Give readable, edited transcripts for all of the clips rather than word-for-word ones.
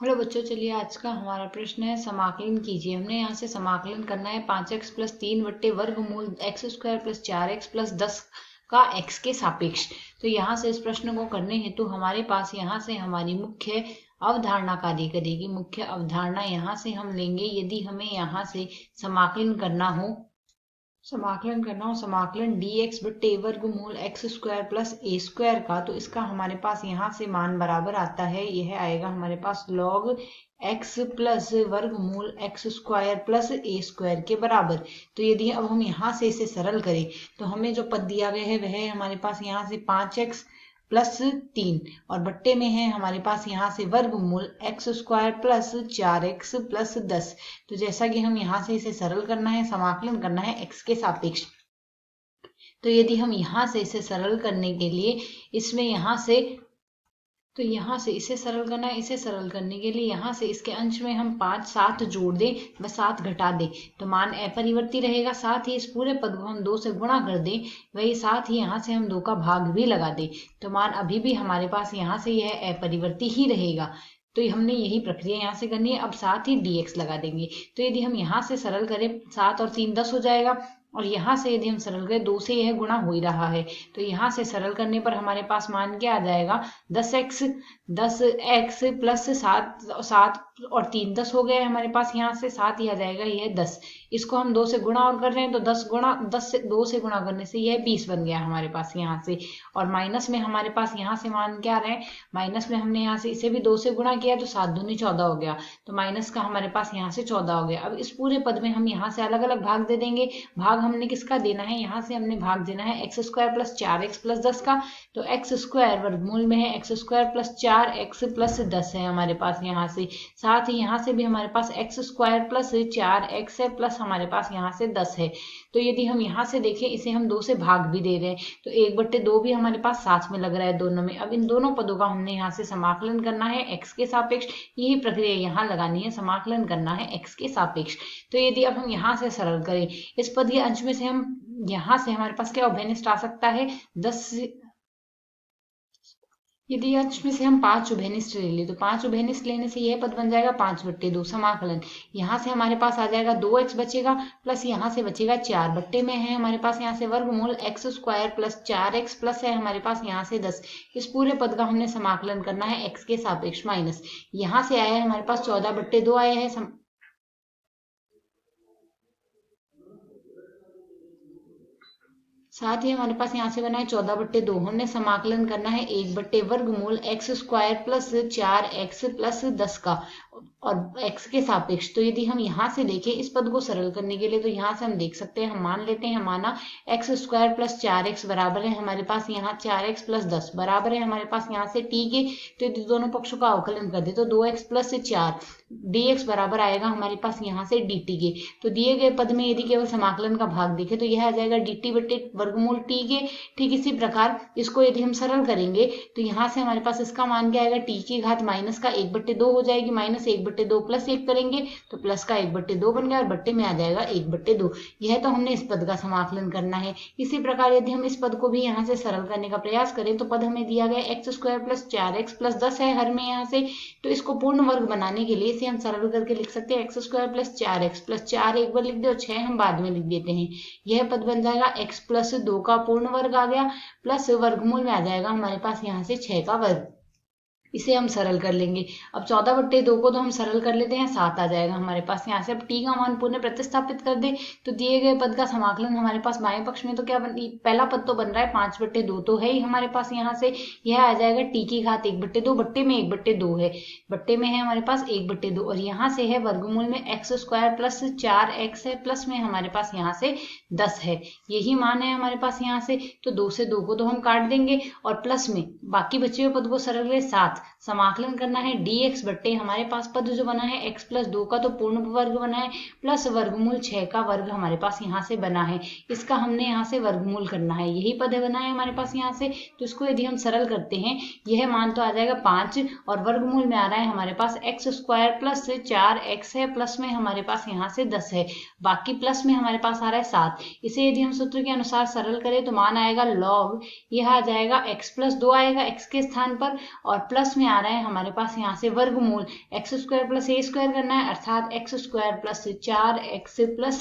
Hello बच्चों, चलिए आज का हमारा प्रश्न है समाकलन कीजिए। हमने यहाँ से समाकलन करना है 5x प्लस 3 बट्टे वर्गमूल x square plus 4x plus 10 का x के सापेक्ष। तो यहाँ से इस प्रश्न को करने हेतु हमारे पास यहाँ से हमारी मुख्य अवधारणा कार्य करेगी। मुख्य अवधारणा यहाँ से हम लेंगे, यदि हमें यहाँ से समाकलन करना हो समाकलन dx बट्टे वर्गमूल एक्स स्क्वायर प्लस ए स्क्वायर का, तो इसका हमारे पास यहाँ से मान बराबर आता है। यह आएगा हमारे पास log x प्लस वर्गमूल एक्स स्क्वायर प्लस ए स्क्वायर के बराबर। तो यदि अब हम यहाँ से इसे सरल करें तो हमें जो पद दिया गया है वह हमारे पास यहाँ से 5x प्लस 3 और बट्टे में है हमारे पास यहाँ से वर्गमूल x square plus 4x plus 10। तो जैसा कि हम यहाँ से इसे सरल करना है, समाकलन करना है x के सापेक्ष। तो यदि हम यहाँ से इसे सरल करने के लिए इसमें यहाँ से तो यहाँ से इसे सरल करना है, इसे सरल करने के लिए यहाँ से इसके अंश में हम 5 7 जोड़ दें व 7 घटा दें तो मान अपरिवर्ती रहेगा। साथ ही इस पूरे पद को हम 2 से गुणा कर दें, वही साथ ही यहाँ से हम 2 का भाग भी लगा दें तो मान अभी भी हमारे पास यहाँ से यह अपरिवर्ती ही रहेगा। तो हमने यही प्रक्रिया यहाँ से करनी है। अब साथ ही dx लगा देंगे। तो यदि हम यहाँ से सरल करें 7 और 3 10 हो जाएगा, और यहाँ से यदि हम सरल करें 2 से यह गुणा हो ही रहा है तो यहाँ से सरल करने पर हमारे पास मान क्या आ जाएगा 10x प्लस 7 और 3 10 हो गया हमारे पास। यहाँ से 7 ही आ जाएगा, यह 10। इसको हम 2 से गुणा और कर रहे हैं तो 10 से 2 से गुणा करने से यह 20 बन गया हमारे पास यहाँ से। और माइनस में हमारे पास यहाँ से मान क्या रहे हैं, माइनस में हमने यहाँ से इसे भी 2 से गुणा किया तो 7 दूनी 14 हो गया, तो माइनस का हमारे पास यहाँ से 14 हो गया। अब इस पूरे पद में हम यहाँ से अलग अलग भाग दे देंगे। भाग हमने किसका देना है, यहाँ से हमने भाग देना है x square plus 4x plus 10 का। तो एक्स स्क्वायर वर्गमूल में है x square plus 4x plus 10 है हमारे पास यहाँ से। साथ ही यहाँ से भी हमारे पास एक्स स्क्वायर प्लस 4x है प्लस हमारे पास यहाँ से 10 है। तो यदि हम यहाँ से देखें, इसे हम 2 से भाग भी दे रहे हैं तो 1/2 भी हमारे पास साथ में लग रहा है दोनों में। अब इन दोनों पदों का हमने यहाँ से समाकलन करना है x के सापेक्ष। यही प्रक्रिया यहाँ लगानी है, समाकलन करना है x के सापेक्ष। तो यदि अब हम यहाँ से सरल करें इस पद के अंश में से हम यहाँ से हमारे पास क्या उभयनिष्ठ आ सकता है 10। यदि अंश में से हम 5 उभयनिष्ठ ले ले तो 5 उभयनिष्ठ लेने से यह पद बन जाएगा 5/2 समाकलन। यहाँ से हमारे पास आ जाएगा 2x बचेगा प्लस यहाँ से बचेगा 4 बट्टे में है हमारे पास यहाँ से वर्गमूल x square plus 4x plus है हमारे पास यहाँ से 10। इस पूरे पद का हमने समाकलन करना है x के सापेक्ष माइनस। यहाँ से आया है हमारे पास 14/2 आया है। साथ ही हमारे पास यहाँ से बना है 14/2। हमने समाकलन करना है 1 वर्गमूल x square plus 4x plus 10 का और x के सापेक्ष। तो यदि हम यहाँ से देखें इस पद को सरल करने के लिए तो यहाँ से हम देख सकते हैं, हम मान लेते हैं माना एक्स स्क्वायर प्लस 4x बराबर है हमारे पास यहाँ 4x प्लस 10 बराबर है हमारे पास यहाँ से t के। तो यदि दोनों पक्षों का अवकलन कर दे तो 2x प्लस 4 dx बराबर आएगा हमारे पास यहाँ से dt के। तो दिए गए पद में यदि केवल समाकलन का भाग देखे तो यह आ जाएगा dt बटे वर्गमूल t के। ठीक इसी प्रकार इसको यदि हम सरल करेंगे तो यहाँ से हमारे पास इसका मान क्या आएगा, t की घात माइनस का 1/2 हो जाएगी, माइनस 1/2 प्लस 1 करेंगे तो प्लस का 1/2 बन गया और बट्टे में आ जाएगा 1/2। यह तो हमने इस पद का समाकलन करना है। इसी प्रकार यदि हम इस पद को भी यहाँ से सरल करने का प्रयास करें तो पद हमें दिया गया x square plus 4x plus 10 है हर में यहाँ से। तो इसको पूर्ण वर्ग बनाने के लिए इसे हम सरल करके लिख सकते हैं x square plus 4x plus 4 एक बार लिख दे और 6 हम बाद में लिख देते हैं। यह पद बन जाएगा x प्लस 2 का पूर्ण वर्ग आ गया प्लस वर्गमूल में आ जाएगा हमारे पास यहाँ से 6 का वर्ग। इसे हम सरल कर लेंगे। अब 14/2 को तो हम सरल कर लेते हैं, 7 आ जाएगा हमारे पास यहाँ से। अब t का मान पुनः प्रतिस्थापित कर दे तो दिए गए पद का समाकलन हमारे पास बाएं पक्ष में तो क्या पहला पद तो बन रहा है 5/2 तो है ही हमारे पास। यहाँ से यह आ जाएगा t की घात 1/2, बट्टे में 1/2 है, बट्टे में है हमारे पास 1/2 और यहाँ से है वर्गमूल में एक्स स्क्वायर प्लस 4x है प्लस में हमारे पास यहाँ से 10 है। यही मान है हमारे पास यहाँ से। तो 2 से 2 को तो हम काट देंगे और प्लस में बाकी बचे हुए पद को सरल करें 7। समाकलन करना है dx बट्टे हमारे पास पद जो बना है x प्लस 2 का तो पूर्ण वर्ग बना है प्लस वर्गमूल 6 का वर्ग हमारे पास यहाँ से बना है। इसका हमने यहाँ से वर्गमूल करना है, यही पद बना है हमारे पास यहाँ से। तो इसको यदि हम सरल करते हैं यह मान तो आ जाएगा 5 और वर्गमूल में आ रहा है हमारे पास एक्स स्क्वायर प्लस 4x है प्लस में हमारे पास यहाँ से 10 है, बाकी प्लस में हमारे पास आ रहा है 7। इसे यदि हम सूत्र के अनुसार सरल करें तो मान आएगा log, यह आ जाएगा x प्लस 2 आएगा x के स्थान पर और प्लस प्लस में आ रहा है हमारे पास यहाँ से वर्गमूल एक्स स्क्वायर प्लस ए स्क्वायर करना है, अर्थात x square plus 4x plus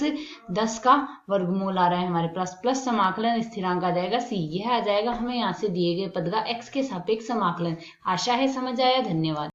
10 का वर्गमूल आ रहा है हमारे पास, प्लस समाकलन स्थिरांक आ जाएगा c। यह आ जाएगा हमें यहाँ से दिए गए पद का x के सापेक्ष समाकलन। आशा है समझ आया। धन्यवाद।